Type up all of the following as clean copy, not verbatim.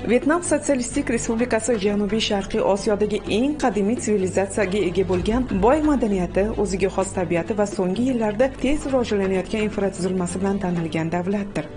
Vyetnam Sotsialistik Respublikasi Janubiy Sharqiy Osiyodagi eng qadimiy sivilizatsiyaga ega bo'lgan boy madaniyati, o'ziga xos tabiati va so'nggi yillarda tez rivojlanayotgan infratuzilmasi bilan tanilgan davlatdir.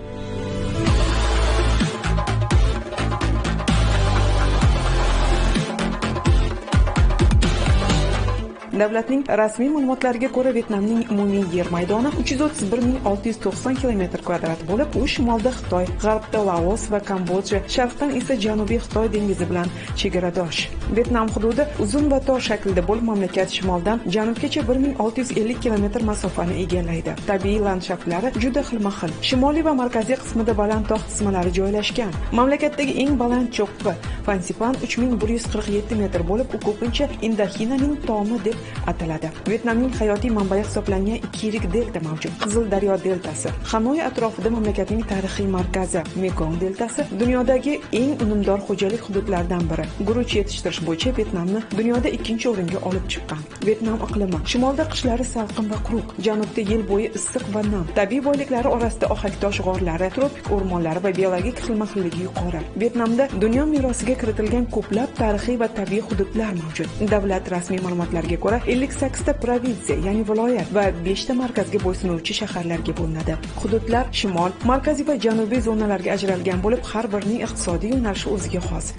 Davlatning rasmiy ma'lumotlariga ko'ra, Vyetnamning umumiy yer maydoni 331.690 km² bo'lib, u shimolda Xitoy, g'arbda Laos va Kambodja, sharqdan esa Janubiy Xitoy dengizi bilan chegaradosh. Vyetnam hududi uzun va tor shaklda bo'lib, mamlakat shimoldan janubgacha 1650 km masofani egallaydi. Tabiiy landshaftlari juda xilma-xil. Shimoliy va markaziy qismida baland tog' qismlari joylashgan. Mamlakatdagi eng baland cho'qqi Fansipan 3147 metr bo'lib, u ko'pincha Indoxinaning tomi deb ataladi. Vyetnamning hayotiy manbai hisoblangan ikki yirik delta mavjud. Qizil daryo deltasi, Hanoy atrofida mamlakatning tarixiy markazi, Mekong deltasi dunyodagi eng unumdor xo'jalik hududlaridan biri. Guruch yetishtirish bo'yicha Vyetnamni dunyoda ikkinchi o'ringa olib chiqqan. Vyetnam iqlimi: shimolda qishlari salqin va quruq, janubda yil bo'yi issiq va nam. Tabiiy boyliklari orasida ohaktosh g'orlari, tropik o'rmonlari va biologik xilma-xilligi yuqori. Vyetnamda dunyo merosiga kiritilgan ko'plab tarixiy va tabiiy hududlar mavjud. Davlat rasmiy ma'lumotlariga ko'ra 58 ta provinsiya, ya'ni viloyat va 5 ta markazga bo'ysunuvchi shaharlarga bo'linadi. Hududlar shimol, markaziy va janubiy zonalarga ajralgan bo'lib, har birining iqtisodiy yo'nalishi o'ziga xos.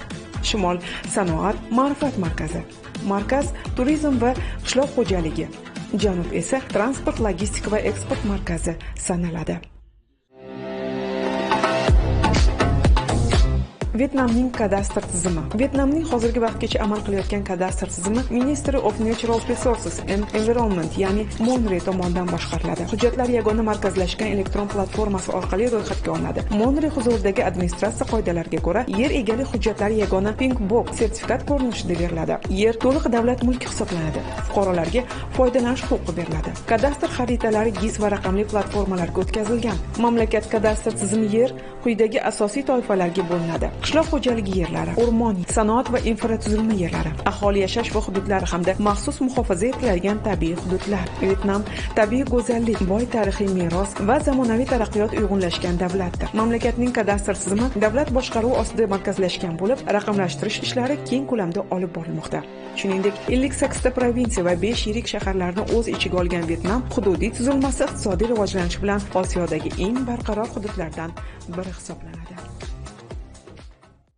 Shimol sanoat, ma'rifat markazi. Markaz turizm va qishloq xo'jaligi. Janub esa transport, logistika va eksport markazi sanaladi. Vyetnamning kadastr tizimi. Vyetnamning hozirgi vaqtgacha amal qilayotgan kadastr tizimi Ministry of Natural Resources and Environment, ya'ni MONRE tomonidan boshqariladi. Hujjatlar yagona markazlashgan elektron platformasi orqali ro'yxatga olinadi. MONRE huzuridagi administratsiya qoidalariga ko'ra, yer egalik hujjatlari yagona Pink Box sertifikat ko'rinishida beriladi. Yer to'liq davlat mulki hisoblanadi. Fuqarolarga foydalanish huquqi beriladi. Kadastr xaritalari GIS va raqamli platformalarga o'tkazilgan. Mamlakat kadastr tizimi yer quyidagi asosiy toifalarga bo'linadi: qishloq xo'jaligi yerlari, o'rmon, sanoat va infratuzilma yerlari, aholi yashash va hududlari hamda maxsus muhofaza etiladigan tabiiy hududlar. Vyetnam tabiiy go'zallik, boy tarixiy meros va zamonaviy taraqqiyot uyg'unlashgan davlatdir. Mamlakatning kadastr tizimi davlat boshqaruvi ostida markazlashgan bo'lib, raqamlashtirish ishlari keng ko'lamda olib borilmoqda. Shuningdek, 58 ta provinsiya va 5 yirik shaharlarni o'z ichiga olgan Vyetnam hududiy tuzilmasi iqtisodiy rivojlanish bilan Osiyodagi eng barqaror hududlardan biri hisoblanadi.